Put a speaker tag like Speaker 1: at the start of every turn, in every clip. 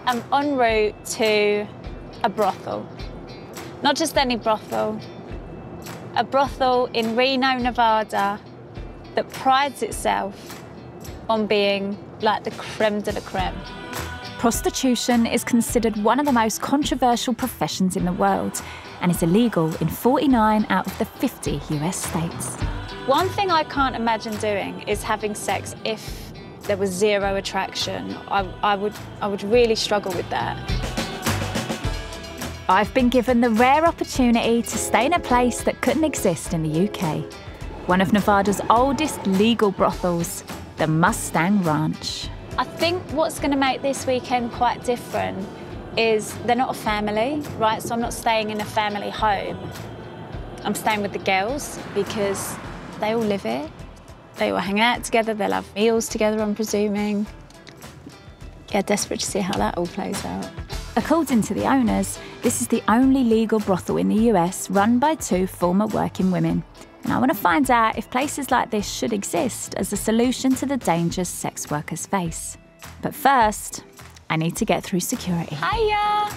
Speaker 1: I am en route to a brothel. Not just any brothel, a brothel in Reno, Nevada that prides itself on being like the creme de la creme.
Speaker 2: Prostitution is considered one of the most controversial professions in the world and is illegal in 49 out of the 50 US states.
Speaker 1: One thing I can't imagine doing is having sex if there was zero attraction. I would really struggle with that.
Speaker 2: I've been given the rare opportunity to stay in a place that couldn't exist in the UK. One of Nevada's oldest legal brothels, the Mustang Ranch.
Speaker 1: I think what's going to make this weekend quite different is they're not a family, right? So I'm not staying in a family home. I'm staying with the girls because they all live here. They all hang out together, they'll have meals together, I'm presuming. Yeah, desperate to see how that all plays out.
Speaker 2: According to the owners, this is the only legal brothel in the US run by two former working women. And I want to find out if places like this should exist as a solution to the dangers sex workers face. But first, I need to get through security.
Speaker 1: Hiya!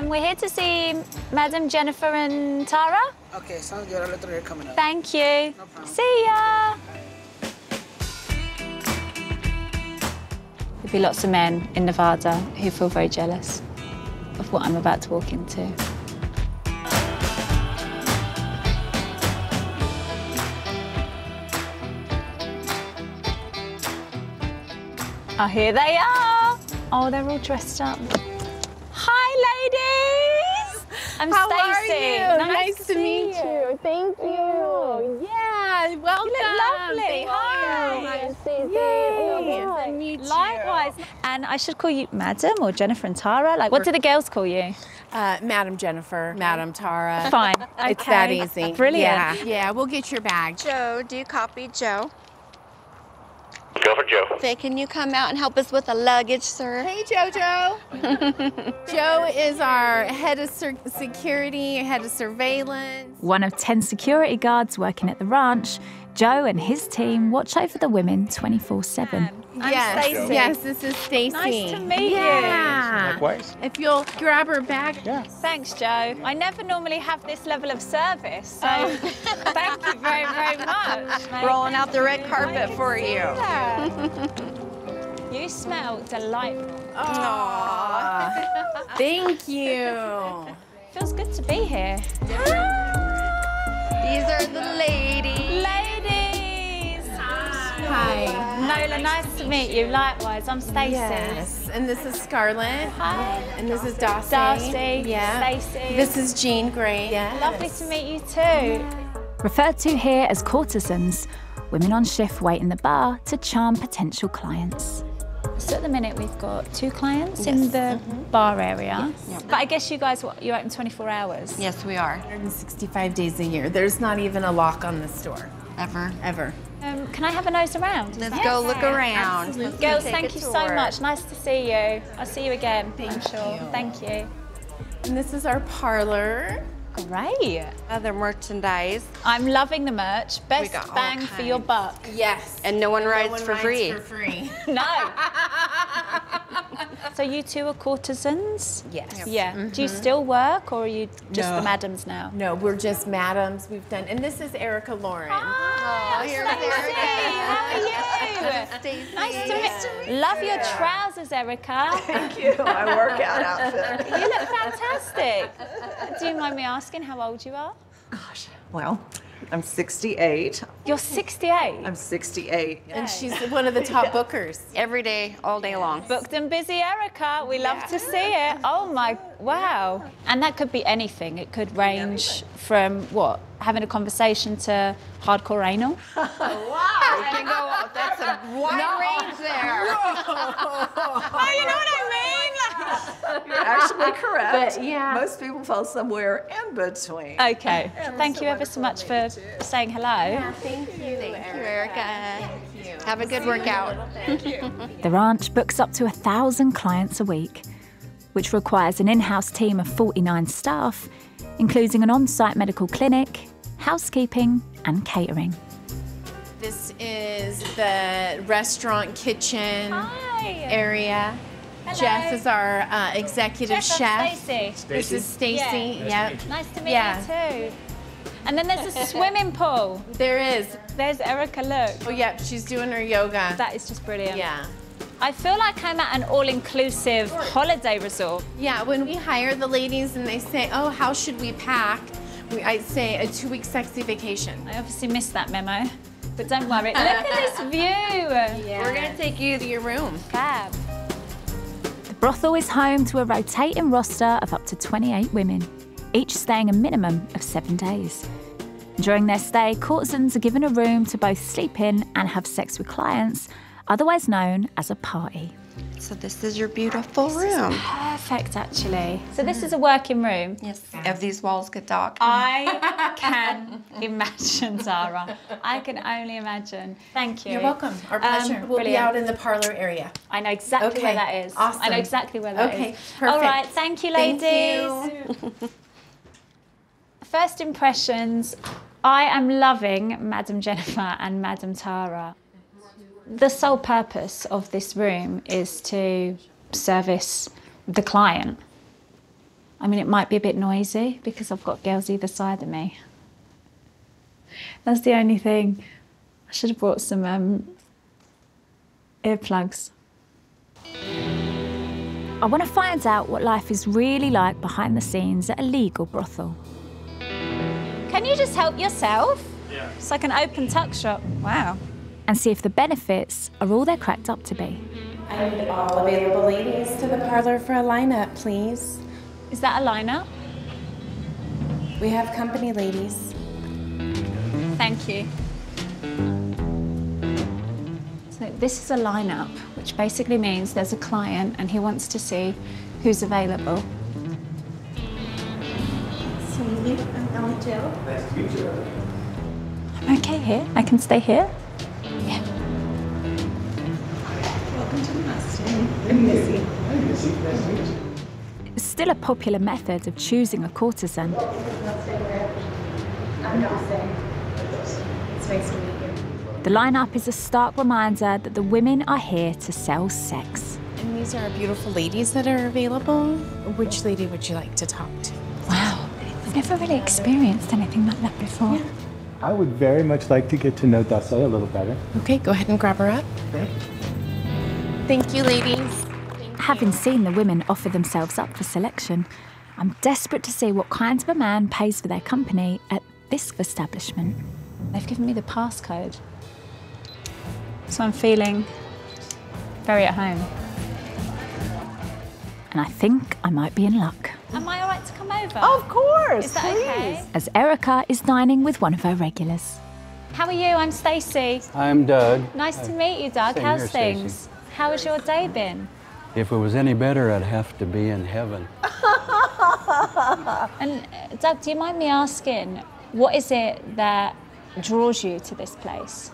Speaker 1: We're here to see Madam Jennifer and Tara.
Speaker 3: Okay, sounds good. I'll let them know you're coming up.
Speaker 1: Thank you.
Speaker 3: No problem.
Speaker 1: See ya! There'll be lots of men in Nevada who feel very jealous of what I'm about to walk into. Oh, here they are. Oh, they're all dressed up. Hi, ladies. I'm Stacey.
Speaker 4: How are you? Nice to meet you. Thank you. Yeah, welcome.
Speaker 1: You look lovely.
Speaker 4: Thank
Speaker 1: Hi.
Speaker 4: you. Hi, Stacey.
Speaker 1: Yay.
Speaker 4: Nice to meet you.
Speaker 1: Likewise. And I should call you Madam or Jennifer and Tara. Like, what do the girls call you?
Speaker 4: Madam Jennifer, Madam Tara.
Speaker 1: Fine.
Speaker 4: It's that easy.
Speaker 1: Brilliant.
Speaker 4: Yeah, we'll get your bag.
Speaker 5: Joe, do you copy Joe?
Speaker 6: Go for Joe.
Speaker 5: Faye, can you come out and help us with the luggage, sir?
Speaker 4: Hey, Jojo. Joe is our head of security, head of surveillance.
Speaker 2: One of 10 security guards working at the ranch, Joe and his team watch over the women 24/7.
Speaker 4: Yes,
Speaker 1: Stacey.
Speaker 4: yes, this is Stacey.
Speaker 1: Nice to meet you.
Speaker 4: Yeah.
Speaker 6: Likewise.
Speaker 4: If you'll grab her bag.
Speaker 6: Yeah.
Speaker 1: Thanks, Joe. I never normally have this level of service, so thank you very, very much.
Speaker 5: Rolling out the red carpet for you.
Speaker 1: You smell delightful.
Speaker 4: Aww. Thank you.
Speaker 1: Feels good to be here.
Speaker 5: These are the ladies.
Speaker 1: Ladies!
Speaker 4: Hi.
Speaker 1: Nola, nice to meet you. Likewise, I'm Stacey.
Speaker 4: Yes, and this is Scarlett.
Speaker 1: Hi.
Speaker 4: And this is Darcy.
Speaker 1: Darcy.
Speaker 4: Yeah.
Speaker 1: Stacey.
Speaker 4: This is Jean Gray. Yes.
Speaker 1: Lovely to meet you too.
Speaker 2: Referred to here as courtesans, women on shift wait in the bar to charm potential clients.
Speaker 1: So at the minute we've got 2 clients in the bar area.
Speaker 5: Yes.
Speaker 1: But I guess you guys, you're open 24 hours?
Speaker 5: Yes, we are.
Speaker 4: 165 days a year. There's not even a lock on this door. Ever.
Speaker 1: Can I have a nose around?
Speaker 5: Let's go look around.
Speaker 4: Absolutely.
Speaker 1: Girls,
Speaker 5: Take
Speaker 1: thank
Speaker 5: a
Speaker 1: you so
Speaker 5: tour.
Speaker 1: much. Nice to see you. I'll see you again, I'm
Speaker 4: Thank
Speaker 1: sure.
Speaker 4: you.
Speaker 1: Thank you.
Speaker 4: And this is our parlor.
Speaker 1: Great.
Speaker 5: Other merchandise.
Speaker 1: I'm loving the merch. Best
Speaker 5: got all
Speaker 1: bang for your
Speaker 5: kinds.
Speaker 1: buck.
Speaker 4: Yes.
Speaker 5: And no one rides for free.
Speaker 1: No. So you two are courtesans?
Speaker 4: Yes.
Speaker 1: Yeah. Do you still work or are you just the madams now?
Speaker 4: No, we're just madams. We've done, and this is Erica Lauren.
Speaker 1: Hi,
Speaker 5: here's
Speaker 1: Stacey. How are you?
Speaker 5: Stacey.
Speaker 1: Nice to meet you. Love your trousers, Erica.
Speaker 7: Thank you. My workout outfit.
Speaker 1: You look fantastic. Do you mind me asking how old you are?
Speaker 7: Gosh, well, I'm 68.
Speaker 1: You're 68.
Speaker 7: I'm 68.
Speaker 4: And she's one of the top bookers.
Speaker 5: Every day, all day long.
Speaker 1: Booked and busy, Erica. We love to see it. Oh my, wow. And that could be anything. It could range from what? Having a conversation to hardcore anal.
Speaker 5: Wow. You can go, that's a wide range there.
Speaker 1: Oh, you know what I mean?
Speaker 7: You're actually correct.
Speaker 4: But, yeah.
Speaker 7: Most people fall somewhere in between.
Speaker 1: Okay. Thank you ever so much for saying hello.
Speaker 4: Thank you.
Speaker 5: Thank you, Erica. Have a good workout.
Speaker 2: The ranch books up to 1,000 clients a week, which requires an in-house team of 49 staff, including an on-site medical clinic, housekeeping and catering.
Speaker 4: This is the restaurant kitchen
Speaker 1: Hi.
Speaker 4: area. Jeff is our executive
Speaker 1: Jeff,
Speaker 4: chef.
Speaker 1: I'm Stacey.
Speaker 4: This is Stacey.
Speaker 1: Yeah. Nice to meet you too. And then there's a swimming pool.
Speaker 4: There is.
Speaker 1: There's Erica, look.
Speaker 4: Oh, yeah, she's doing her yoga.
Speaker 1: That is just brilliant.
Speaker 4: Yeah.
Speaker 1: I feel like I'm at an all-inclusive holiday resort.
Speaker 4: Yeah, when we hire the ladies and they say, oh, how should we pack? I say a 2-week sexy vacation.
Speaker 1: I obviously missed that memo, but don't worry. Look at this view.
Speaker 4: Yeah. We're gonna take you to your room.
Speaker 1: Fab.
Speaker 2: The brothel is home to a rotating roster of up to 28 women, each staying a minimum of 7 days. During their stay, courtesans are given a room to both sleep in and have sex with clients, otherwise known as a party.
Speaker 5: So this is your beautiful room.
Speaker 1: Perfect, actually. So this is a working room.
Speaker 5: Yes. If these walls get dark.
Speaker 1: I can imagine, Tara. I can only imagine. Thank you.
Speaker 4: You're welcome. Our pleasure. We'll be
Speaker 1: brilliant.
Speaker 4: out in the parlor area.
Speaker 1: I know exactly where that is.
Speaker 4: Awesome.
Speaker 1: I know exactly where that is.
Speaker 4: Okay, perfect.
Speaker 1: All right, thank you, ladies.
Speaker 4: Thank you.
Speaker 1: First impressions, I am loving Madam Jennifer and Madam Tara. The sole purpose of this room is to service the client. I mean, it might be a bit noisy because I've got girls either side of me. That's the only thing. I should have brought some earplugs.
Speaker 2: I want to find out what life is really like behind the scenes at a legal brothel.
Speaker 1: Can you just help yourself? Yeah. It's like an open tuck shop. Wow.
Speaker 2: And see if the benefits are all they're cracked up to be.
Speaker 4: I need all available ladies to the parlor for a lineup, please.
Speaker 1: Is that a lineup?
Speaker 4: We have company ladies.
Speaker 1: Thank you. So this is a lineup, which basically means there's a client and he wants to see who's available.
Speaker 4: Sweetie, I'm Ella Jill.
Speaker 8: Nice to meet you.
Speaker 1: I'm okay here. I can stay here. Yeah.
Speaker 7: Welcome to the Mustang. I'm Missy.
Speaker 8: Hi, Missy. Nice to meet you.
Speaker 2: It's still a popular method of choosing a courtesan. The lineup is a stark reminder that the women are here to sell sex.
Speaker 4: And these are beautiful ladies that are available. Which lady would you like to talk to?
Speaker 1: Wow. I've never really experienced anything like that before.
Speaker 4: Yeah.
Speaker 8: I would very much like to get to know Stacey a little better.
Speaker 4: Okay, go ahead and grab her up. Thank you, ladies.
Speaker 2: Having seen the women offer themselves up for selection, I'm desperate to see what kinds of a man pays for their company at this establishment.
Speaker 1: They've given me the passcode. So I'm feeling very at home.
Speaker 2: And I think I might be in luck.
Speaker 1: Am I all right to come over?
Speaker 7: Of course,
Speaker 1: Is that
Speaker 7: please.
Speaker 1: okay?
Speaker 2: As Erica is dining with one of her regulars.
Speaker 1: How are you? I'm Stacey.
Speaker 9: I'm Doug.
Speaker 1: Nice to meet you, Doug.
Speaker 9: Same
Speaker 1: How's
Speaker 9: here, Stacey.
Speaker 1: things? How has your day been?
Speaker 9: If it was any better, I'd have to be in heaven.
Speaker 1: And Doug, do you mind me asking, what is it that draws you to this place?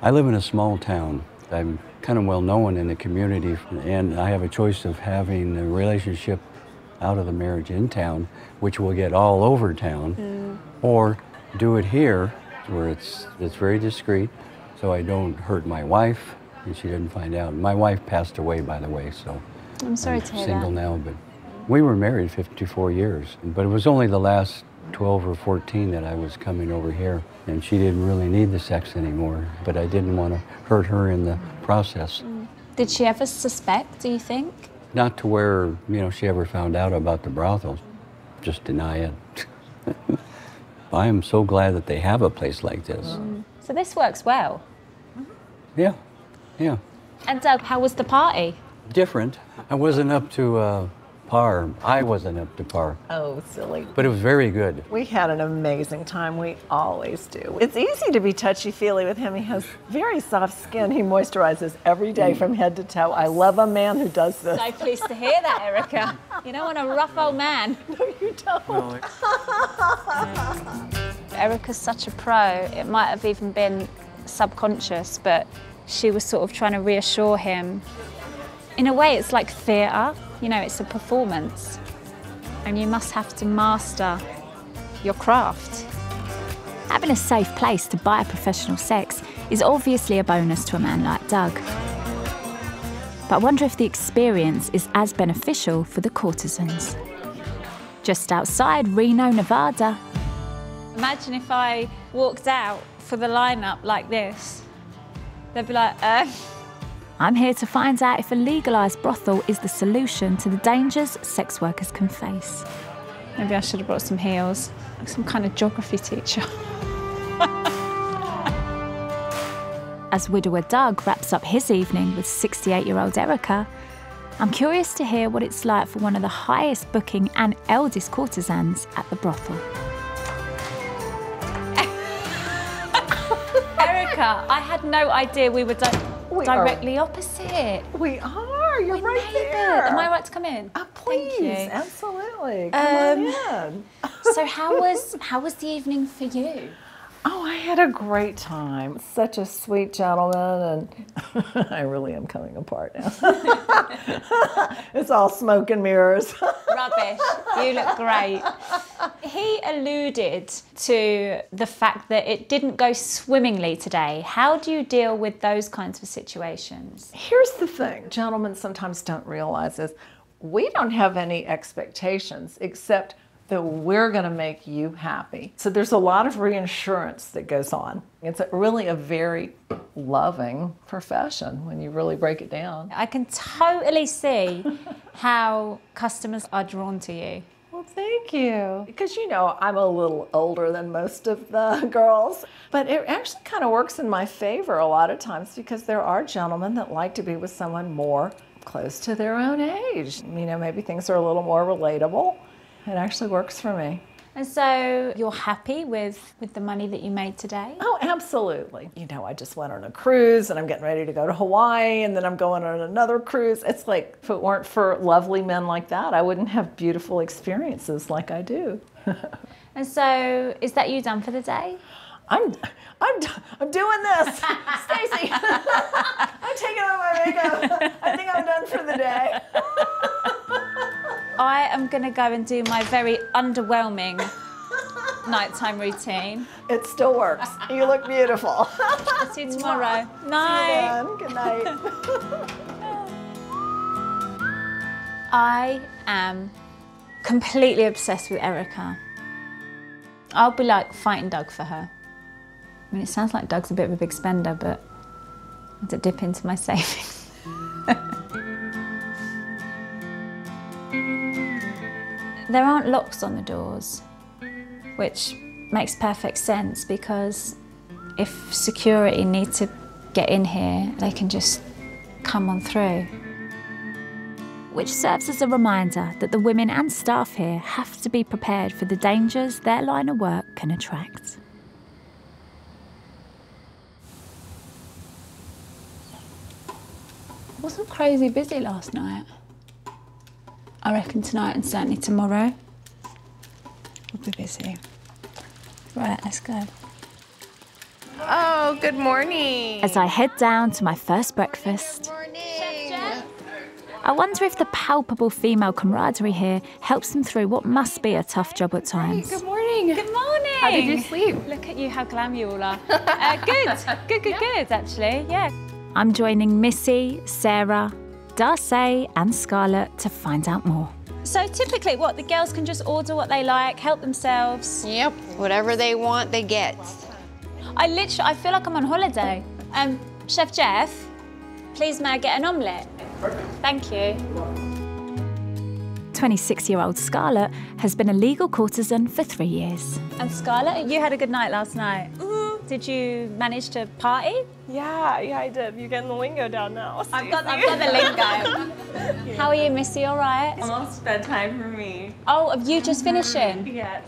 Speaker 9: I live in a small town. I'm kind of well known in the community, and I have a choice of having a relationship out of the marriage in town, which will get all over town, or do it here where it's very discreet, so I don't hurt my wife and she didn't find out. My wife passed away, by the way, so
Speaker 1: I'm sorry to hear
Speaker 9: single
Speaker 1: that.
Speaker 9: now, but we were married 54 years, but it was only the last 12 or 14 that I was coming over here, and she didn't really need the sex anymore, but I didn't want to hurt her in the process.
Speaker 1: Did she ever suspect, do you think?
Speaker 9: Not to where, you know, she ever found out about the brothels. Just deny it. I am so glad that they have a place like this.
Speaker 1: So this works well.
Speaker 9: Yeah, yeah.
Speaker 1: And Doug, how was the party?
Speaker 9: Different. I wasn't up to par. I wasn't up to par.
Speaker 7: Oh, silly.
Speaker 9: But it was very good.
Speaker 7: We had an amazing time. We always do. It's easy to be touchy-feely with him. He has very soft skin. He moisturizes every day from head to toe. I love a man who does this.
Speaker 1: So pleased to hear that, Erica. You don't want a rough old man.
Speaker 7: No, you don't.
Speaker 1: Erica's such a pro. It might have even been subconscious, but she was sort of trying to reassure him. In a way, it's like theatre. You know, it's a performance. And you must have to master your craft.
Speaker 2: Having a safe place to buy professional sex is obviously a bonus to a man like Doug. But I wonder if the experience is as beneficial for the courtesans. Just outside Reno, Nevada.
Speaker 1: Imagine if I walked out for the lineup like this. They'd be like,
Speaker 2: I'm here to find out if a legalised brothel is the solution to the dangers sex workers can face.
Speaker 1: Maybe I should have brought some heels, like some kind of geography teacher.
Speaker 2: As widower Doug wraps up his evening with 68-year-old Erica, I'm curious to hear what it's like for one of the highest booking and eldest courtesans at the brothel.
Speaker 1: Erica, I had no idea we were directly opposite.
Speaker 7: We are. You're
Speaker 1: We're
Speaker 7: right there.
Speaker 1: Am I right to come in?
Speaker 7: Please,
Speaker 1: Thank you.
Speaker 7: absolutely. Come on in.
Speaker 1: So how was the evening for you?
Speaker 7: Oh, I had a great time. Such a sweet gentleman, and I really am coming apart now. It's all smoke and mirrors.
Speaker 1: Rubbish. You look great. He alluded to the fact that it didn't go swimmingly today. How do you deal with those kinds of situations?
Speaker 7: Here's the thing gentlemen sometimes don't realize is we don't have any expectations except that we're going to make you happy. So there's a lot of reassurance that goes on. It's really a very loving profession when you really break it down.
Speaker 1: I can totally see how customers are drawn to you.
Speaker 7: Well, thank you. Because, you know, I'm a little older than most of the girls, but it actually kind of works in my favor a lot of times because there are gentlemen that like to be with someone more close to their own age. You know, maybe things are a little more relatable. It actually works for me.
Speaker 1: And so you're happy with the money that you made today?
Speaker 7: Oh, absolutely. You know, I just went on a cruise and I'm getting ready to go to Hawaii and then I'm going on another cruise. It's like, if it weren't for lovely men like that, I wouldn't have beautiful experiences like I do.
Speaker 1: And so is that you done for the day?
Speaker 7: I'm doing this. Stacey, I'm taking off my makeup. I think I'm done for the day.
Speaker 1: I am going to go and do my very underwhelming nighttime routine.
Speaker 7: It still works. You look beautiful.
Speaker 1: I'll see you tomorrow. Night.
Speaker 7: See you then. Good night.
Speaker 1: I am completely obsessed with Erica. I'll be like fighting Doug for her. I mean, it sounds like Doug's a bit of a big spender, but I have to dip into my savings. There aren't locks on the doors, which makes perfect sense because if security need to get in here, they can just come on through.
Speaker 2: Which serves as a reminder that the women and staff here have to be prepared for the dangers their line of work can attract.
Speaker 1: It wasn't crazy busy last night. I reckon tonight and certainly tomorrow we'll be busy. Right, let's go.
Speaker 4: Oh, good morning.
Speaker 2: As I head down to my first breakfast,
Speaker 4: Good morning.
Speaker 2: I wonder if the palpable female camaraderie here helps them through what must be a tough job at times.
Speaker 4: Good morning.
Speaker 1: Good morning.
Speaker 4: How did you sleep?
Speaker 1: Look at you, how glam you all are. Good, actually, yeah.
Speaker 2: I'm joining Missy, Sarah, Darcy and Scarlett to find out more.
Speaker 1: So typically what, the girls can just order what they like, help themselves?
Speaker 5: Yep, whatever they want, they get.
Speaker 1: I feel like I'm on holiday. Chef Jeff, please may I get an omelette? Thank you.
Speaker 2: 26-year-old Scarlett has been a legal courtesan for 3 years.
Speaker 1: And Scarlett, you had a good night last night. Did you manage to party?
Speaker 10: Yeah, I did. You're getting the lingo down now.
Speaker 1: I've got the lingo. How are you, Missy? All right?
Speaker 10: Almost bedtime for me.
Speaker 1: Oh, have you just finishing?
Speaker 10: Yes.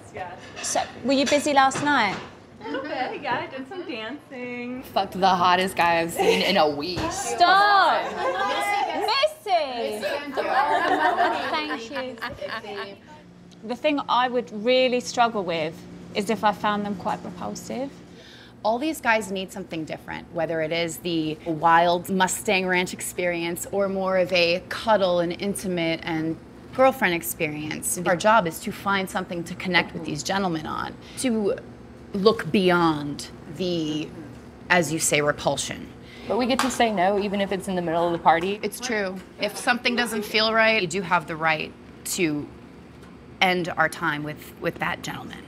Speaker 1: So, were you busy last night?
Speaker 10: A little bit, yeah. I did some dancing.
Speaker 5: Fucked the hottest guy I've seen in a week.
Speaker 1: Stop! Missy! Thank you. The thing I would really struggle with is if I found them quite repulsive.
Speaker 11: All these guys need something different, whether it is the wild Mustang Ranch experience or more of a cuddle and intimate and girlfriend experience. Our job is to find something to connect with these gentlemen on, to look beyond the, as you say, repulsion,
Speaker 12: But we get to say no even if it's in the middle of the party.
Speaker 11: It's true. If something doesn't feel right, you do have the right to end our time with that gentleman.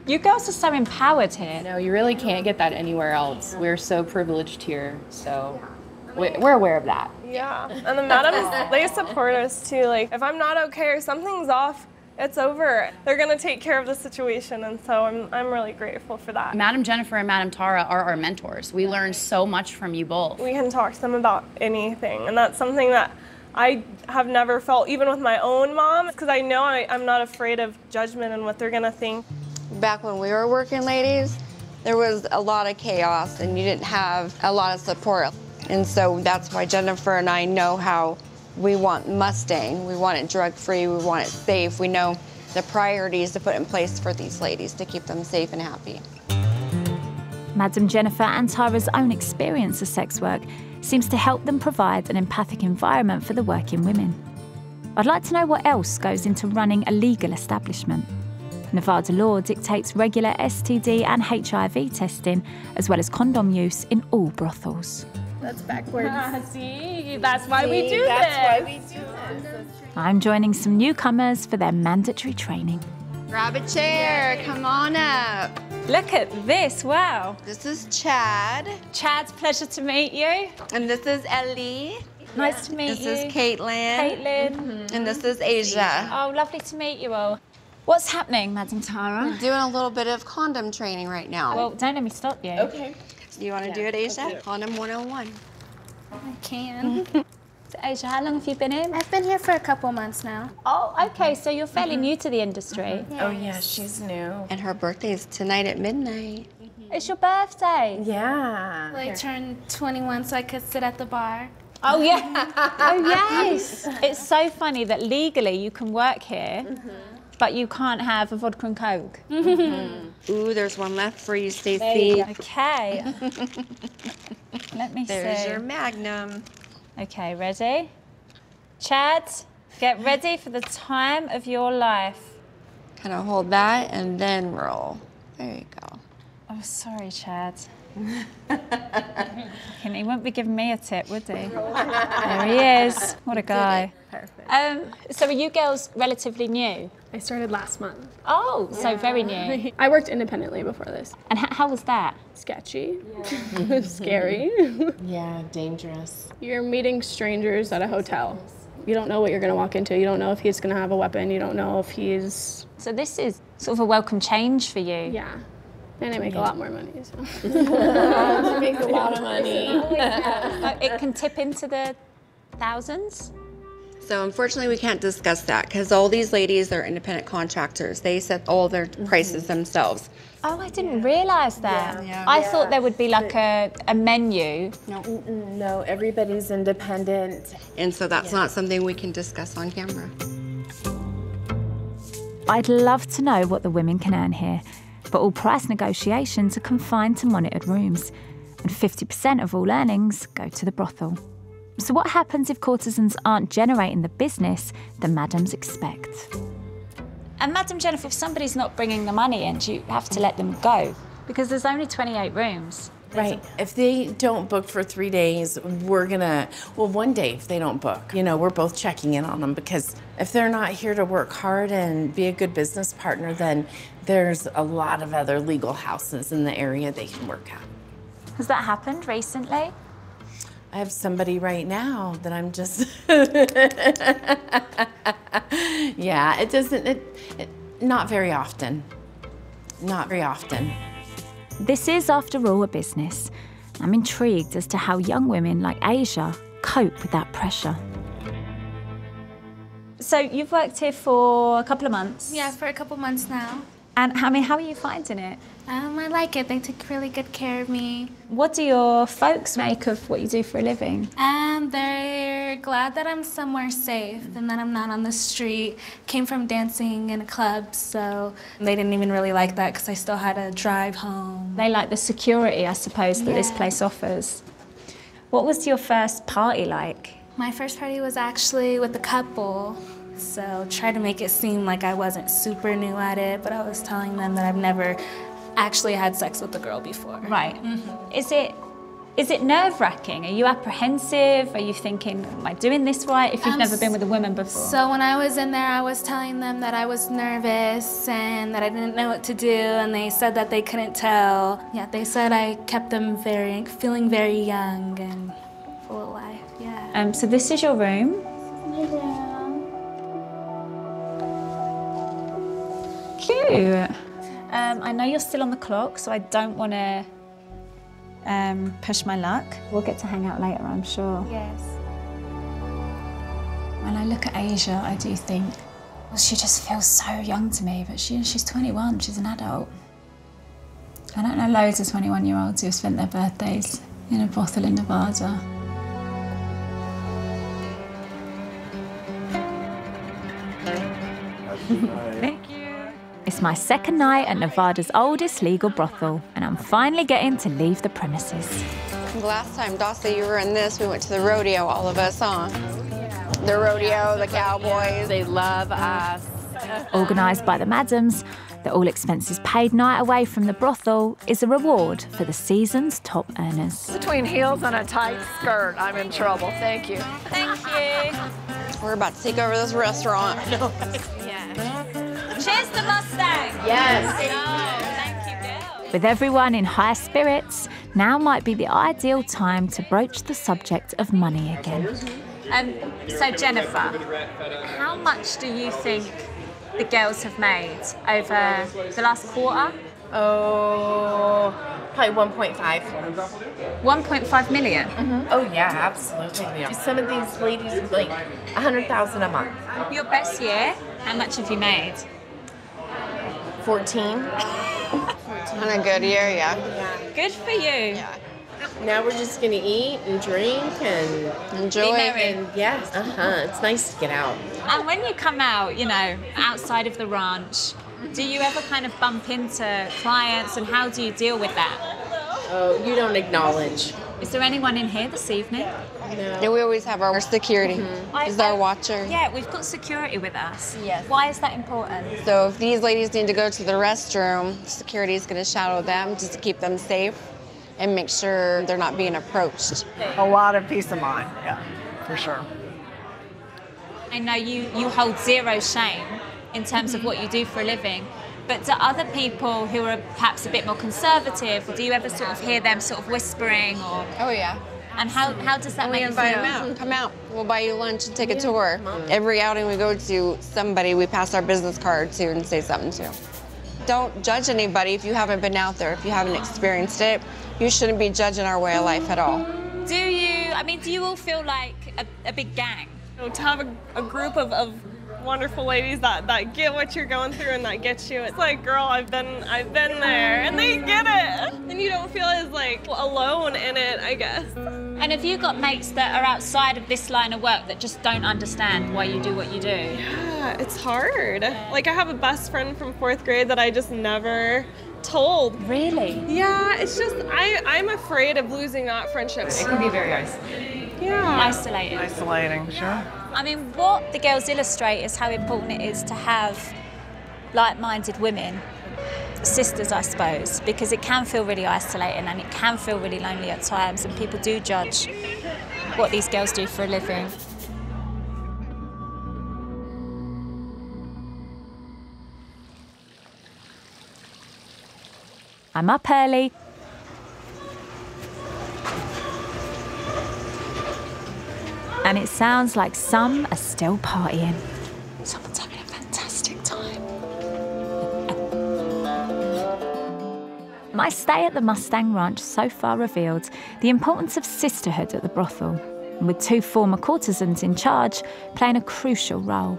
Speaker 1: You girls are so empowered here.
Speaker 12: No, you really can't get that anywhere else. We're so privileged here, so we're aware of that.
Speaker 10: Yeah, and the madams, they support us too. Like, if I'm not okay or something's off, it's over. They're gonna take care of the situation, and so I'm really grateful for that.
Speaker 11: Madam Jennifer and Madam Tara are our mentors. We learn so much from you both.
Speaker 10: We can talk to them about anything, and that's something that I have never felt, even with my own mom, because I know I'm not afraid of judgment and what they're gonna think.
Speaker 5: Back when we were working, ladies, there was a lot of chaos and you didn't have a lot of support. And so that's why Jennifer and I know how we want Mustang. We want it drug-free, we want it safe. We know the priorities to put in place for these ladies to keep them safe and happy.
Speaker 2: Madam Jennifer and Tara's own experience of sex work seems to help them provide an empathic environment for the working women. I'd like to know what else goes into running a legal establishment. Nevada law dictates regular STD and HIV testing, as well as condom use in all brothels.
Speaker 10: That's backwards. See, that's why we do this.
Speaker 2: I'm joining some newcomers for their mandatory training.
Speaker 5: Grab a chair, come on up.
Speaker 1: Look at this, wow.
Speaker 5: This is Chad.
Speaker 1: Chad, pleasure to meet you.
Speaker 5: And this is Ellie.
Speaker 1: Nice to meet you.
Speaker 5: This is Caitlin.
Speaker 1: Caitlin.
Speaker 5: And this is Asia.
Speaker 1: Oh, lovely to meet you all. What's happening, Madam Tara?
Speaker 5: We're doing a little bit of condom training right now.
Speaker 1: Well, don't let me stop you.
Speaker 5: Okay. Do you want to do it, Asia? Condom 101.
Speaker 13: I can.
Speaker 1: So, Asia, how long have you been in?
Speaker 13: I've been here for a couple months now.
Speaker 1: Oh, okay, so you're fairly new to the industry.
Speaker 4: Oh yeah, she's new.
Speaker 5: And her birthday is tonight at midnight.
Speaker 1: It's your birthday.
Speaker 4: Yeah.
Speaker 13: I turned 21 so I could sit at the bar.
Speaker 1: Oh, yeah. Oh, yes. It's so funny that legally you can work here, but you can't have a vodka and Coke.
Speaker 5: Ooh, there's one left for you, Stacey.
Speaker 1: Okay. Let me see.
Speaker 5: There's your Magnum.
Speaker 1: Okay, ready? Chad, get ready for the time of your life.
Speaker 5: Kind of hold that and then roll. There you go.
Speaker 1: Oh, sorry, Chad. He wouldn't be giving me a tip, would he? There he is. What a guy.
Speaker 10: Perfect.
Speaker 1: So are you girls relatively new?
Speaker 10: I started last month.
Speaker 1: Oh, so very new.
Speaker 10: I worked independently before this.
Speaker 1: And how was that?
Speaker 10: Sketchy. Scary.
Speaker 4: Yeah, dangerous.
Speaker 10: You're meeting strangers at a hotel. You don't know what you're going to walk into. You don't know if he's going to have a weapon. You don't know if he's...
Speaker 1: So this is sort of a welcome change for you.
Speaker 10: Yeah. And I make a lot more money. So.
Speaker 4: I make a lot of money.
Speaker 1: It can tip into the thousands?
Speaker 5: So unfortunately, we can't discuss that because all these ladies are independent contractors. They set all their prices themselves.
Speaker 1: Oh, I didn't realise that.
Speaker 5: Yeah.
Speaker 1: I thought there would be like a menu.
Speaker 4: No, everybody's independent.
Speaker 5: And so that's not something we can discuss on camera.
Speaker 2: I'd love to know what the women can earn here, but all price negotiations are confined to monitored rooms, and 50% of all earnings go to the brothel. So what happens if courtesans aren't generating the business the madams expect?
Speaker 1: And Madam Jennifer, if somebody's not bringing the money in, do you have to let them go? Because there's only 28 rooms.
Speaker 4: Right. If they don't book for 3 days, we're gonna, well, one day if they don't book, we're both checking in on them because if they're not here to work hard and be a good business partner, then there's a lot of other legal houses in the area they can work at.
Speaker 1: Has that happened recently?
Speaker 4: I have somebody right now that I'm just, yeah, it doesn't, not very often. Not very often.
Speaker 2: This is, after all, a business. I'm intrigued as to how young women like Asia cope with that pressure.
Speaker 1: So you've worked here for a couple of months?
Speaker 13: Yeah, for a couple months now.
Speaker 1: And how are you finding it?
Speaker 13: I like it. They took really good care of me.
Speaker 1: What do your folks make of what you do for a living?
Speaker 13: They're glad that I'm somewhere safe and that I'm not on the street. Came from dancing in a club, so they didn't even really like that because I still had to drive home.
Speaker 1: They like the security, I suppose, that this place offers. What was your first party like?
Speaker 13: My first party was actually with a couple. So try to make it seem like I wasn't super new at it, but I was telling them that I've never actually had sex with a girl before.
Speaker 1: Right. Is it Is it nerve-wracking? Are you apprehensive? Are you thinking, am I doing this right, if you've never been with a woman before?
Speaker 13: So when I was in there, I was telling them that I was nervous and that I didn't know what to do, and they said that they couldn't tell. Yeah, they said I kept them feeling very young and full of life, yeah.
Speaker 1: So this is your room. Cute. I know you're still on the clock, so I don't want to push my luck. We'll get to hang out later, I'm sure.
Speaker 13: Yes.
Speaker 2: When I look at Asia, I do think, well, she just feels so young to me, but she's 21, she's an adult. I don't know loads of 21-year-olds who have spent their birthdays in a brothel in Nevada.
Speaker 1: Thank you.
Speaker 2: It's my second night at Nevada's oldest legal brothel, and I'm finally getting to leave the premises.
Speaker 5: The last time, Stacey, you were in this, we went to the rodeo, all of us, huh? The rodeo, the cowboys.
Speaker 4: They love us.
Speaker 2: Organised by the madams, the all-expenses-paid night away from the brothel is a reward for the season's top earners.
Speaker 7: Between heels and a tight skirt, I'm in trouble. Thank you.
Speaker 1: Thank you.
Speaker 5: We're about to take over this restaurant.
Speaker 1: Cheers to Mustang.
Speaker 4: Yes.
Speaker 1: Thank you, girl.
Speaker 2: With everyone in high spirits, now might be the ideal time to broach the subject of money again.
Speaker 1: So Jennifer, how much do you think the girls have made over the last quarter?
Speaker 4: Oh, probably 1.5.
Speaker 1: 1.5 million?
Speaker 4: Oh yeah, absolutely. Some of these ladies like 100,000 a month.
Speaker 1: Your best year, how much have you made?
Speaker 4: 14.
Speaker 5: On a good year, yeah.
Speaker 1: Good for you.
Speaker 5: Yeah.
Speaker 4: Now we're just gonna eat and drink and
Speaker 5: enjoy.
Speaker 1: Be merry.
Speaker 4: And yes, it's nice to get out.
Speaker 1: And when you come out, you know, outside of the ranch, do you ever kind of bump into clients, and how do you deal with that?
Speaker 4: Oh, you don't acknowledge.
Speaker 1: Is there anyone in here this evening?
Speaker 5: No. Yeah, we always have our security. Is our watcher.
Speaker 1: Yeah, we've got security with us.
Speaker 5: Yes.
Speaker 1: Why is that important?
Speaker 5: So if these ladies need to go to the restroom, security is going to shadow them just to keep them safe and make sure they're not being approached.
Speaker 7: A lot of peace of mind, yeah, for sure.
Speaker 1: I know you hold zero shame in terms of what you do for a living, but to other people who are perhaps a bit more conservative, do you ever sort of hear them sort of whispering or?
Speaker 5: Oh yeah.
Speaker 1: And how does that make you
Speaker 5: invite
Speaker 1: feel?
Speaker 5: them out. Come out. We'll buy you lunch and take a tour. Every outing we go to, somebody we pass our business card to and say something to. Don't judge anybody if you haven't been out there, if you haven't experienced it. You shouldn't be judging our way of life at all.
Speaker 1: Do you all feel like a big gang?
Speaker 10: To have a group of wonderful ladies that get what you're going through and that gets you. It's like, girl, I've been there, and they get it. And you don't feel as like alone in it, I guess.
Speaker 1: And have you got mates that are outside of this line of work that just don't understand why you do what you do?
Speaker 10: Yeah, it's hard. Like I have a best friend from 4th grade that I just never told.
Speaker 1: Really?
Speaker 10: Yeah, it's just, I'm afraid of losing that friendship.
Speaker 12: It can be very isolating.
Speaker 10: Yeah.
Speaker 1: Isolating.
Speaker 7: Isolating, sure.
Speaker 1: I mean, what the girls illustrate is how important it is to have like-minded women, sisters, I suppose, because it can feel really isolating and it can feel really lonely at times, and people do judge what these girls do for a living.
Speaker 2: I'm up early. And it sounds like some are still partying. Someone's having a fantastic time. My stay at the Mustang Ranch so far revealed the importance of sisterhood at the brothel, with 2 former courtesans in charge playing a crucial role.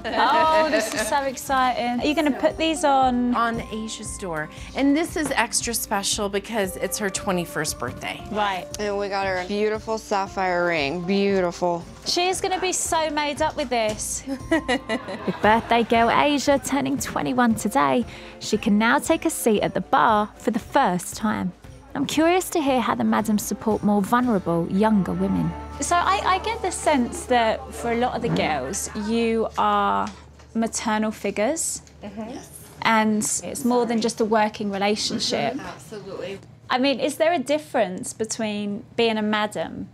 Speaker 1: Oh, this is so exciting. Are you going to put these on?
Speaker 4: On Asia's door. And this is extra special because it's her 21st birthday.
Speaker 1: Right.
Speaker 5: And we got her a beautiful sapphire ring. Beautiful.
Speaker 1: She's going to be so made up with this.
Speaker 2: With birthday girl Asia turning 21 today, she can now take a seat at the bar for the first time. I'm curious to hear how the madams support more vulnerable, younger women.
Speaker 1: So I get the sense that for a lot of the girls, you are maternal figures. And it's more than just a working relationship.
Speaker 5: Absolutely.
Speaker 1: I mean, is there a difference between being a madam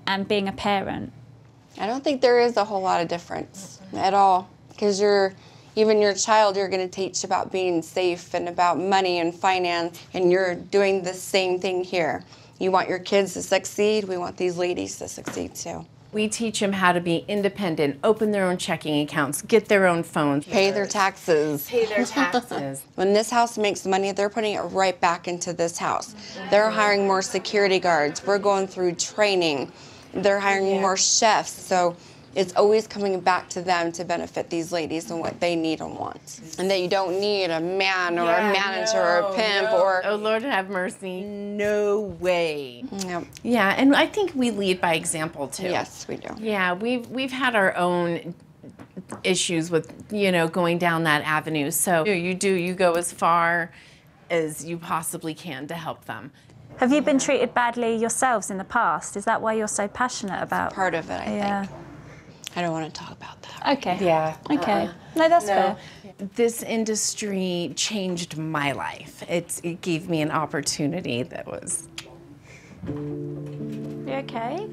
Speaker 1: and being a parent?
Speaker 5: I don't think there is a whole lot of difference at all, because even your child, you're going to teach about being safe and about money and finance, and you're doing the same thing here. You want your kids to succeed, we want these ladies to succeed too.
Speaker 4: We teach them how to be independent, open their own checking accounts, get their own phones.
Speaker 5: Pay their taxes.
Speaker 4: Pay their taxes.
Speaker 5: When this house makes money, they're putting it right back into this house. They're hiring more security guards. We're going through training. They're hiring more chefs. So it's always coming back to them to benefit these ladies and what they need and want. And that you don't need a man or a manager or a pimp or...
Speaker 4: Oh, Lord have mercy. No way.
Speaker 5: Yep.
Speaker 4: Yeah, and I think we lead by example, too.
Speaker 5: Yes, we do.
Speaker 4: Yeah, we've had our own issues with, you know, going down that avenue. So you go as far as you possibly can to help them.
Speaker 1: Have you been treated badly yourselves in the past? Is that why you're so passionate about?
Speaker 5: Part of it, I think. I don't want to talk about that.
Speaker 1: Okay.
Speaker 4: Yeah.
Speaker 1: Okay. No, that's fair.
Speaker 4: This industry changed my life. It gave me an opportunity that was...
Speaker 1: You okay?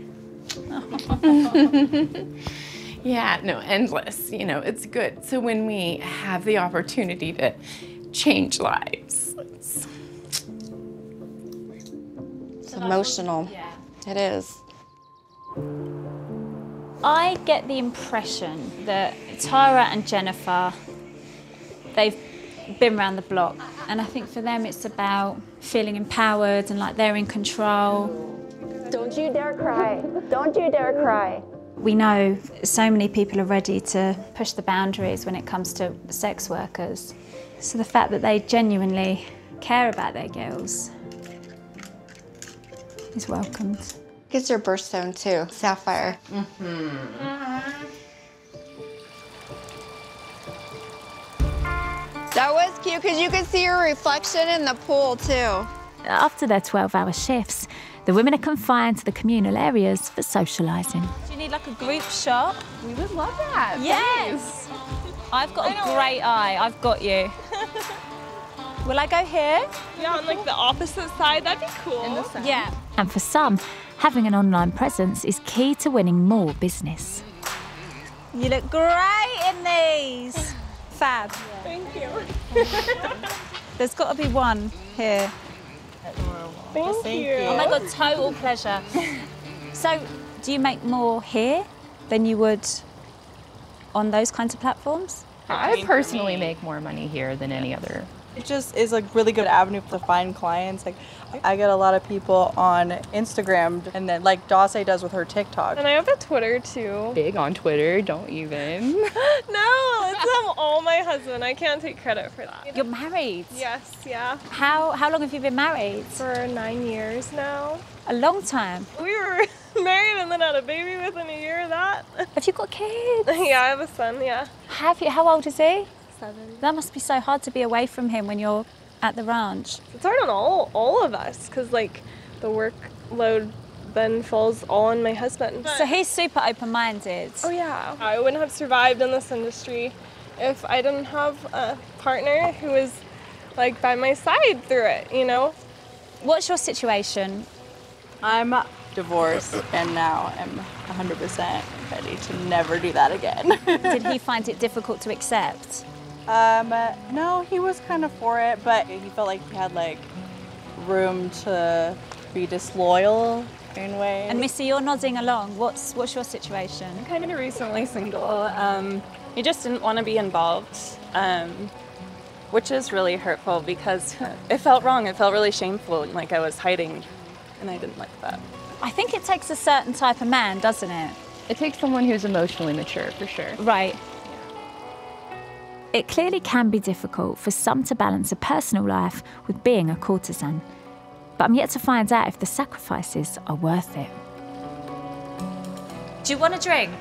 Speaker 4: Yeah, no, endless. You know, it's good. So when we have the opportunity to change lives,
Speaker 5: it's emotional.
Speaker 1: Yeah.
Speaker 5: It is.
Speaker 1: I get the impression that Tara and Jennifer, they've been around the block, and I think for them it's about feeling empowered and like they're in control.
Speaker 5: Don't you dare cry. Don't you dare cry.
Speaker 1: We know so many people are ready to push the boundaries when it comes to sex workers. So the fact that they genuinely care about their girls is welcomed.
Speaker 5: It's your birthstone too, Sapphire. That was cute because you could see your reflection in the pool too.
Speaker 2: After their 12-hour shifts, the women are confined to the communal areas for socialising.
Speaker 1: Do you need like a group shot?
Speaker 12: We would love that.
Speaker 1: Yes. I've got a great eye. I've got you. Will I go here?
Speaker 10: Yeah, on like the opposite side, that'd be cool.
Speaker 1: Yeah.
Speaker 2: And for some, having an online presence is key to winning more business.
Speaker 1: You look great in these. Fab.
Speaker 10: Thank you.
Speaker 1: There's got to be one here.
Speaker 10: Thank you.
Speaker 1: Oh my God, total pleasure. So, do you make more here than you would on those kinds of platforms?
Speaker 12: I personally make more money here than any other.
Speaker 14: It just is a really good avenue to find clients. Like, I get a lot of people on Instagram, and then like Stacey does with her TikTok.
Speaker 10: And I have a Twitter too.
Speaker 12: Big on Twitter, don't even.
Speaker 10: No, it's all my husband. I can't take credit for that.
Speaker 1: You're married?
Speaker 10: Yes, yeah.
Speaker 1: How long have you been married?
Speaker 10: For 9 years now.
Speaker 1: A long time.
Speaker 10: We were married and then had a baby within a year of that.
Speaker 1: Have you got kids?
Speaker 10: Yeah, I have a son, yeah.
Speaker 1: Have you? How old is he?
Speaker 10: 7.
Speaker 1: That must be so hard to be away from him when you're at the ranch.
Speaker 10: It's hard on all of us because like the workload then falls all on my husband.
Speaker 1: So he's super open-minded.
Speaker 10: Oh yeah. I wouldn't have survived in this industry if I didn't have a partner who was like by my side through it, you know?
Speaker 1: What's your situation?
Speaker 14: I'm divorced and now I'm 100% ready to never do that again.
Speaker 1: Did he find it difficult to accept?
Speaker 14: No, he was kind of for it, but he felt like he had like room to be disloyal in ways.
Speaker 1: And Missy, you're nodding along. What's your situation?
Speaker 15: I'm kind of recently single. He just didn't want to be involved, which is really hurtful because it felt wrong. It felt really shameful, like I was hiding, and I didn't like that.
Speaker 1: I think it takes a certain type of man, doesn't it?
Speaker 12: It takes someone who's emotionally mature, for sure.
Speaker 1: Right.
Speaker 2: It clearly can be difficult for some to balance a personal life with being a courtesan. But I'm yet to find out if the sacrifices are worth it.
Speaker 1: Do you want a drink?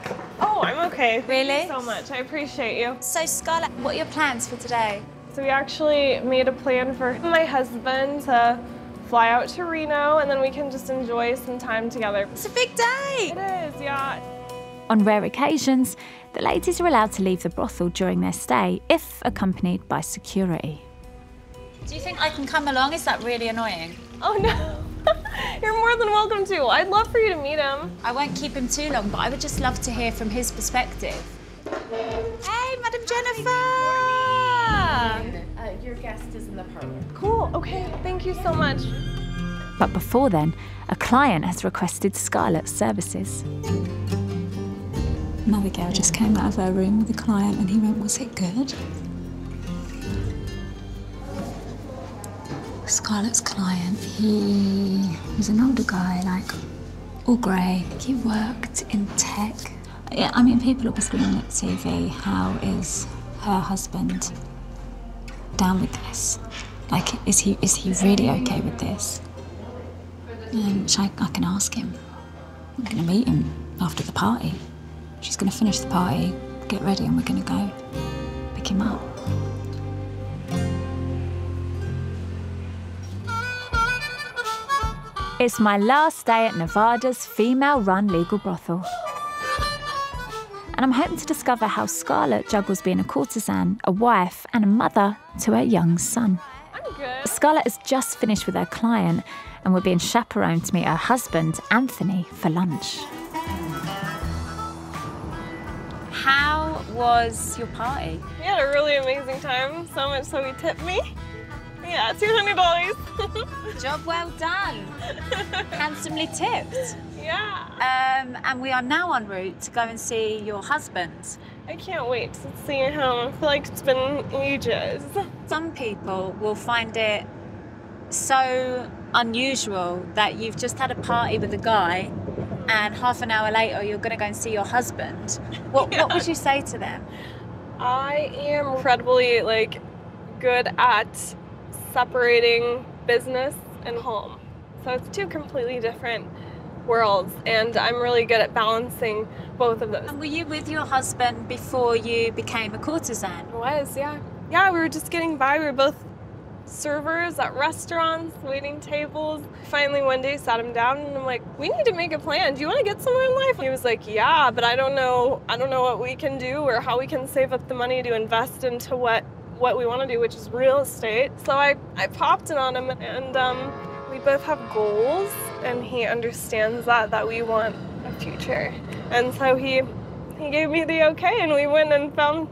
Speaker 10: Oh, I'm okay.
Speaker 1: Really?
Speaker 10: Thank you so much. I appreciate you.
Speaker 1: So, Scarlett, what are your plans for today?
Speaker 10: So we actually made a plan for my husband to fly out to Reno, and then we can just enjoy some time together.
Speaker 1: It's a big day.
Speaker 10: It is, yeah.
Speaker 2: On rare occasions, the ladies are allowed to leave the brothel during their stay if accompanied by security.
Speaker 1: Do you think I can come along? Is that really annoying?
Speaker 10: Oh no, you're more than welcome to. I'd love for you to meet him.
Speaker 1: I won't keep him too long, but I would just love to hear from his perspective. Hey, Madam Jennifer!
Speaker 4: Your guest is in the parlor.
Speaker 10: Cool, okay, thank you so much.
Speaker 2: But before then, a client has requested Scarlett's services.
Speaker 16: Another girl just came out of her room with a client and he went, was it good? Scarlett's client, he was an older guy, like all grey. He worked in tech. Yeah, I mean, people will be screaming at TV, how is her husband down with this? Like, is he really okay with this? Which I can ask him. I'm going to meet him after the party. She's going to finish the party, get ready, and we're going to go pick him up.
Speaker 2: It's my last day at Nevada's female-run legal brothel. And I'm hoping to discover how Scarlett juggles being a courtesan, a wife, and a mother to her young son.
Speaker 10: I'm good.
Speaker 2: Scarlett has just finished with her client, and we're being chaperoned to meet her husband, Anthony, for lunch.
Speaker 1: How was your party?
Speaker 10: We had a really amazing time, so much so he tipped me. Yeah, $200.
Speaker 1: Job well done. Handsomely tipped.
Speaker 10: Yeah.
Speaker 1: And we are now en route to go and see your husband.
Speaker 10: I can't wait to see him. I feel like it's been ages.
Speaker 1: Some people will find it so unusual that you've just had a party with a guy and half an hour later you're going to go and see your husband. What would you say to them?
Speaker 10: I am incredibly good at separating business and home. So it's two completely different worlds, and I'm really good at balancing both of those.
Speaker 1: And were you with your husband before you became a courtesan?
Speaker 10: I was, yeah. Yeah, we were just getting by. We were both servers at restaurants, waiting tables. Finally one day sat him down and I'm like, we need to make a plan. Do you want to get somewhere in life? He was like, yeah, but I don't know what we can do or how we can save up the money to invest into what we want to do, which is real estate. So I popped it on him, and we both have goals, and he understands that we want a future. And so he gave me the okay, and we went and found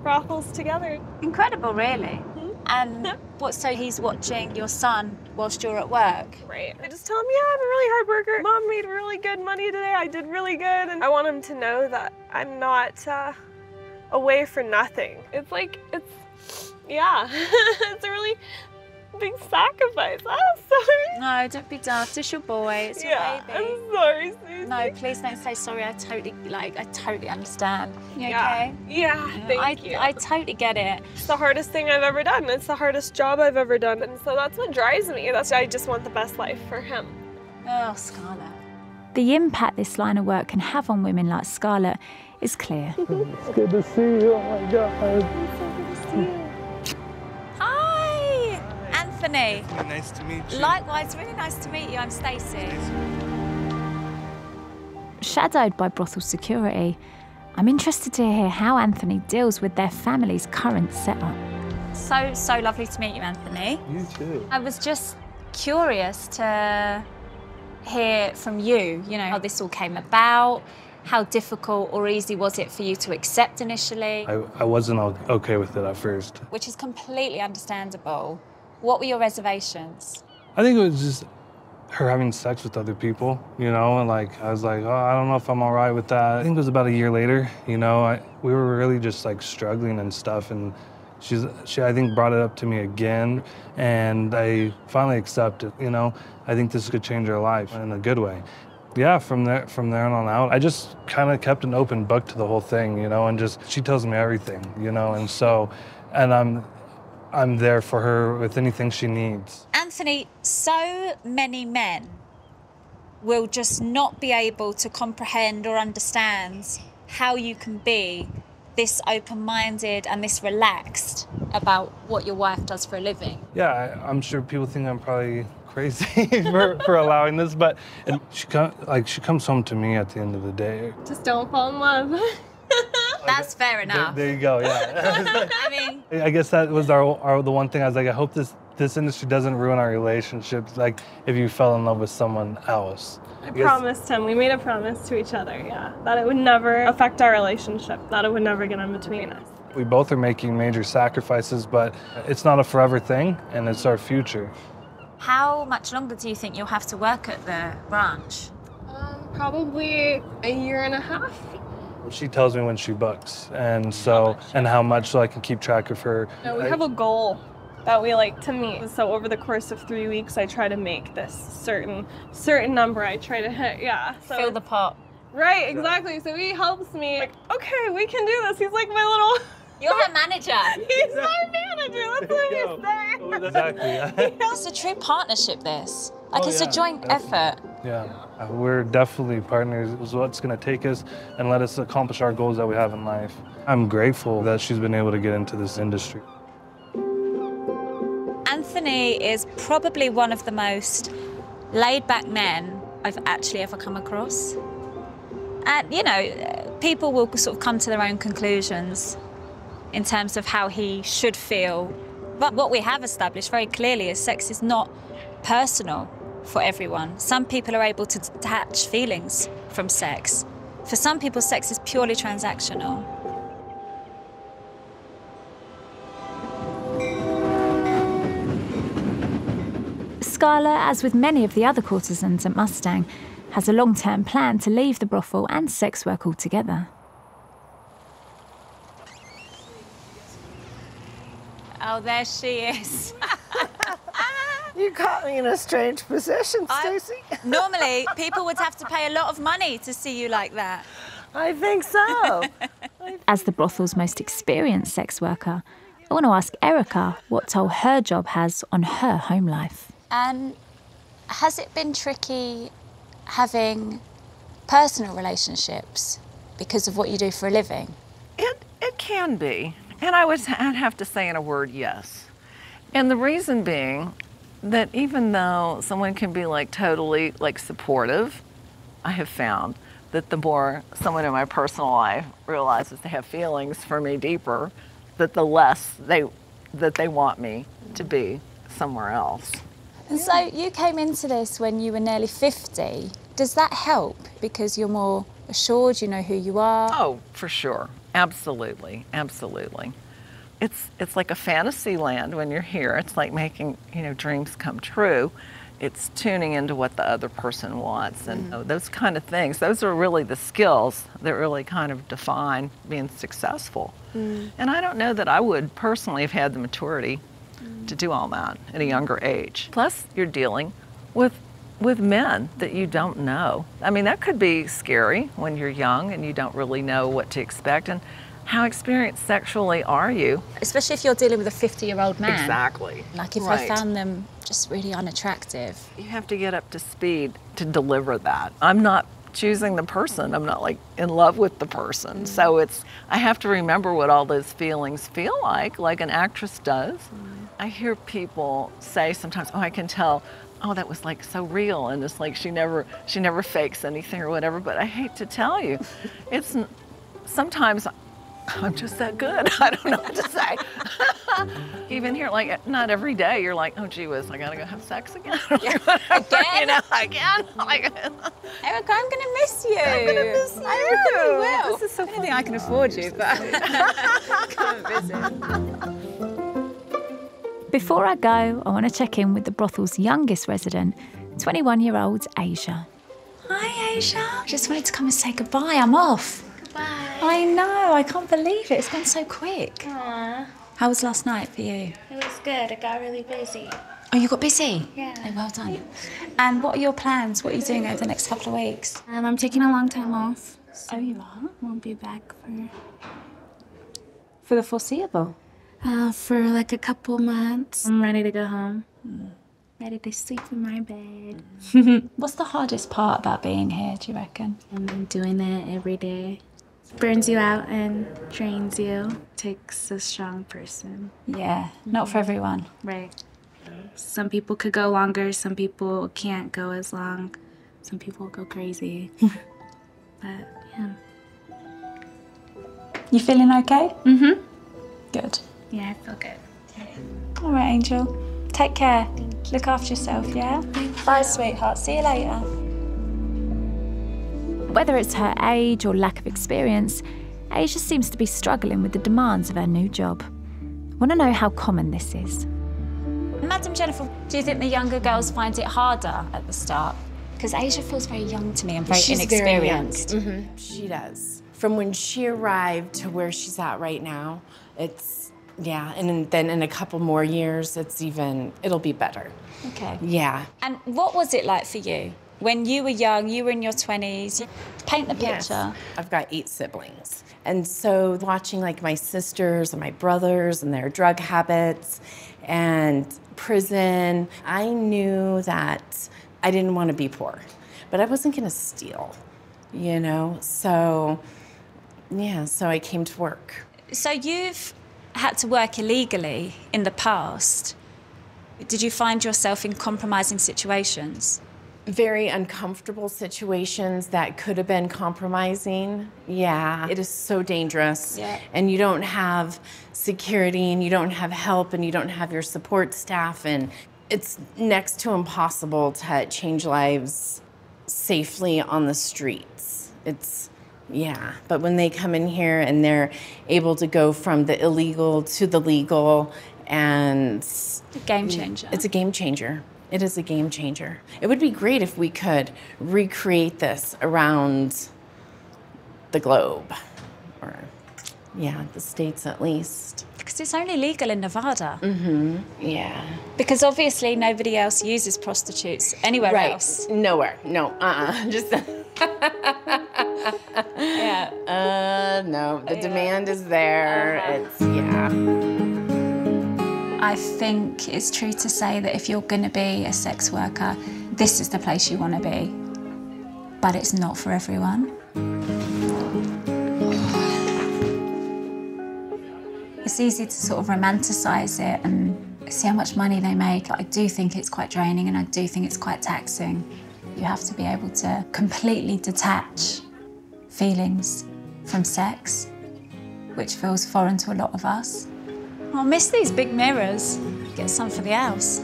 Speaker 10: brothels together.
Speaker 1: Incredible, really. And so he's watching your son whilst you're at work?
Speaker 10: Right. I just tell him, yeah, I'm a really hard worker. Mom made really good money today. I did really good. And I want him to know that I'm not away for nothing. Yeah, it's a really big sacrifice. I'm sorry.
Speaker 1: No, don't be daft. It's your boy. It's your baby.
Speaker 10: I'm sorry, Stacey.
Speaker 1: No, please don't say sorry. I totally understand. You okay?
Speaker 10: Yeah, thank you.
Speaker 1: I totally get it.
Speaker 10: It's the hardest thing I've ever done. It's the hardest job I've ever done. And so that's what drives me. I just want the best life for him.
Speaker 1: Oh, Scarlett.
Speaker 2: The impact this line of work can have on women like Scarlett is clear.
Speaker 8: It's good to see you. Oh my God.
Speaker 10: It's so good to see you.
Speaker 1: Hi, Anthony.
Speaker 17: Nice to meet you.
Speaker 1: Likewise, really nice to meet you. I'm Stacey.
Speaker 2: Shadowed by brothel security, I'm interested to hear how Anthony deals with their family's current setup.
Speaker 1: So lovely to meet you, Anthony.
Speaker 8: You too.
Speaker 1: I was just curious to hear from you, how this all came about. How difficult or easy was it for you to accept initially?
Speaker 17: I wasn't okay with it at first.
Speaker 1: Which is completely understandable. What were your reservations?
Speaker 17: I think it was just her having sex with other people, and I was like, oh, I don't know if I'm all right with that. I think it was about a year later, we were really just struggling and stuff, and she I think brought it up to me again, and I finally accepted, I think this could change her life in a good way. Yeah, from there on out, I just kind of kept an open book to the whole thing, and just, she tells me everything, and so, and I'm there for her with anything she needs.
Speaker 1: Anthony, so many men will just not be able to comprehend or understand how you can be this open-minded and this relaxed about what your wife does for a living.
Speaker 17: Yeah, I'm sure people think I'm probably crazy for allowing this, but she comes home to me at the end of the day.
Speaker 10: Just don't fall in love.
Speaker 2: That's fair enough.
Speaker 17: There you go, yeah.
Speaker 2: I mean,
Speaker 17: I guess that was the one thing I was like, I hope this industry doesn't ruin our relationships, like if you fell in love with someone else.
Speaker 10: I promised him, we made a promise to each other, yeah, that it would never affect our relationship, that it would never get in between us.
Speaker 17: We both are making major sacrifices, but it's not a forever thing, and it's our future.
Speaker 2: how much longer do you think you'll have to work at the ranch?
Speaker 10: Probably a year and a half.
Speaker 17: She tells me when she books, and how much, so I can keep track of her.
Speaker 10: No, we have a goal that we like to meet. So over the course of 3 weeks, I try to make this certain number I try to hit, yeah. So
Speaker 2: fill the pot.
Speaker 10: Right, exactly. So he helps me, like, okay, we can do this. He's like my little...
Speaker 2: You're her manager.
Speaker 10: He's my manager, that's what you say.
Speaker 17: Exactly, yeah.
Speaker 2: It's a true partnership, this. Like, it's a joint effort.
Speaker 17: Yeah, we're definitely partners. It's what's gonna take us and let us accomplish our goals that we have in life. I'm grateful that she's been able to get into this industry.
Speaker 2: Anthony is probably one of the most laid-back men I've actually ever come across. And, you know, people will sort of come to their own conclusions in terms of how he should feel. But what we have established very clearly is sex is not personal for everyone. Some people are able to detach feelings from sex. For some people, sex is purely transactional.
Speaker 16: Scarlett, as with many of the other courtesans at Mustang, has a long-term plan to leave the brothel and sex work altogether.
Speaker 2: Oh, there she is.
Speaker 7: You caught me in a strange position, Stacey.
Speaker 2: Normally, people would have to pay a lot of money to see you like that.
Speaker 7: I think so.
Speaker 16: As the brothel's most experienced sex worker, I want to ask Erica what toll her job has on her home life.
Speaker 2: And has it been tricky having personal relationships because of what you do for a living?
Speaker 7: It can be. And I'd have to say in a word, yes. And the reason being that even though someone can be like totally like supportive, I have found that the more someone in my personal life realizes they have feelings for me deeper, that the less that they want me to be somewhere else.
Speaker 2: And so you came into this when you were nearly 50. Does that help because you're more assured, you know who you are?
Speaker 7: Oh, for sure. Absolutely, absolutely. It's like a fantasy land when you're here. It's like making, dreams come true. It's tuning into what the other person wants and those kind of things. Those are really the skills that really kind of define being successful. And I don't know that I would personally have had the maturity to do all that at a younger age. Plus, you're dealing with men that you don't know. I mean, that could be scary when you're young and you don't really know what to expect. And how experienced sexually are you?
Speaker 2: Especially if you're dealing with a 50-year-old man.
Speaker 7: Exactly.
Speaker 2: Like if I found them just really unattractive.
Speaker 7: You have to get up to speed to deliver that. I'm not choosing the person. I'm not like in love with the person. So I have to remember what all those feelings feel like an actress does. I hear people say sometimes, oh, I can tell, oh, that was like so real, and it's like she never fakes anything or whatever. But I hate to tell you, sometimes I'm just that good. I don't know what to say. Even here, like not every day, you're like, oh gee whiz, I gotta go have sex again.
Speaker 2: Again?
Speaker 7: Again.
Speaker 2: Erica, I'm gonna miss you.
Speaker 7: I'm gonna miss you.
Speaker 2: I really will.
Speaker 7: This is so
Speaker 2: I don't think I can afford you, but come and visit.
Speaker 16: Before I go, I want to check in with the brothel's youngest resident, 21-year-old Asia.
Speaker 1: Hi, Asia. Just wanted to come and say goodbye. I'm off.
Speaker 13: Goodbye.
Speaker 1: I know. I can't believe it. It's gone so quick.
Speaker 13: Aww.
Speaker 1: How was last night for you?
Speaker 13: It was good. It got really busy.
Speaker 1: Oh, you got busy?
Speaker 13: Yeah.
Speaker 1: Oh, well done. And what are your plans? What are you doing over the next couple of weeks?
Speaker 13: I'm taking a long time off.
Speaker 1: So you are?
Speaker 13: Won't be back
Speaker 1: For the foreseeable?
Speaker 13: For like a couple months. I'm ready to go home. Ready to sleep in my bed.
Speaker 1: What's the hardest part about being here, do you reckon?
Speaker 13: And doing it every day. Burns you out and drains you. Takes a strong person.
Speaker 1: Yeah, not for everyone.
Speaker 13: Right. Some people could go longer, some people can't go as long. Some people go crazy. But, yeah.
Speaker 2: You feeling okay?
Speaker 13: Mm-hmm.
Speaker 2: Good.
Speaker 13: Yeah, I feel good.
Speaker 2: All right, Angel. Take care. Look after yourself, yeah? Bye, sweetheart. See you later. Whether it's her age or lack of experience, Asia seems to be struggling with the demands of her new job. Want to know how common this is? Madam Jennifer, do you think the younger girls find it harder at the start? Because Asia feels very young to me and very inexperienced.
Speaker 4: Very young. She does. From when she arrived to where she's at right now, it's, yeah, and then in a couple more years, it'll be better.
Speaker 2: Okay.
Speaker 4: Yeah.
Speaker 2: And what was it like for you? When you were young, you were in your 20s, paint the picture.
Speaker 4: Yes. I've got 8 siblings. And so watching like my sisters and my brothers and their drug habits and prison, I knew that I didn't want to be poor, but I wasn't going to steal, you know? So, yeah, so I came to work.
Speaker 2: So you've had to work illegally in the past. Did you find yourself in compromising situations?
Speaker 4: Very uncomfortable situations that could have been compromising. Yeah, it is so dangerous.
Speaker 2: Yeah.
Speaker 4: And you don't have security and you don't have help and you don't have your support staff, and it's next to impossible to change lives safely on the streets. Yeah, but when they come in here and they're able to go from the illegal to the legal, and
Speaker 2: a game changer.
Speaker 4: It's a game changer. It is a game changer. It would be great if we could recreate this around the globe, or yeah, the States at least.
Speaker 2: Because it's only legal in Nevada.
Speaker 4: Mm-hmm. Yeah.
Speaker 2: Because obviously nobody else uses prostitutes anywhere else.
Speaker 4: Nowhere. No. Just.
Speaker 2: Yeah.
Speaker 4: No. The demand is there. It's
Speaker 2: I think it's true to say that if you're going to be a sex worker, this is the place you want to be. But it's not for everyone. It's easy to sort of romanticize it and see how much money they make. I do think it's quite draining and I do think it's quite taxing. You have to be able to completely detach feelings from sex, which feels foreign to a lot of us. I miss these big mirrors. Get some for the house.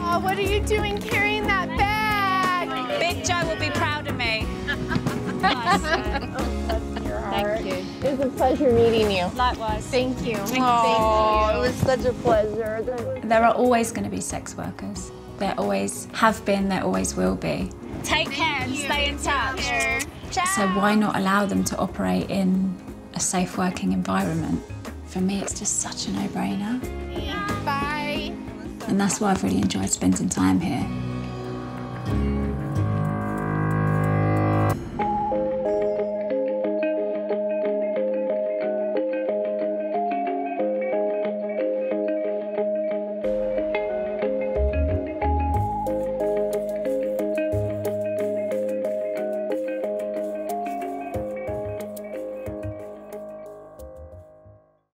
Speaker 4: Oh, what are you doing carrying that bag?
Speaker 2: Big Joe will be proud of me.
Speaker 5: Thank you. It was a pleasure meeting you.
Speaker 2: Likewise.
Speaker 5: Thank you.
Speaker 2: Thank
Speaker 5: Oh,
Speaker 2: you.
Speaker 5: it was such a pleasure.
Speaker 2: There are always going to be sex workers. There always have been, there always will be. Take care and stay in touch. So why not allow them to operate in a safe working environment? For me, it's just such a no-brainer.
Speaker 5: Bye.
Speaker 2: And that's why I've really enjoyed spending time here.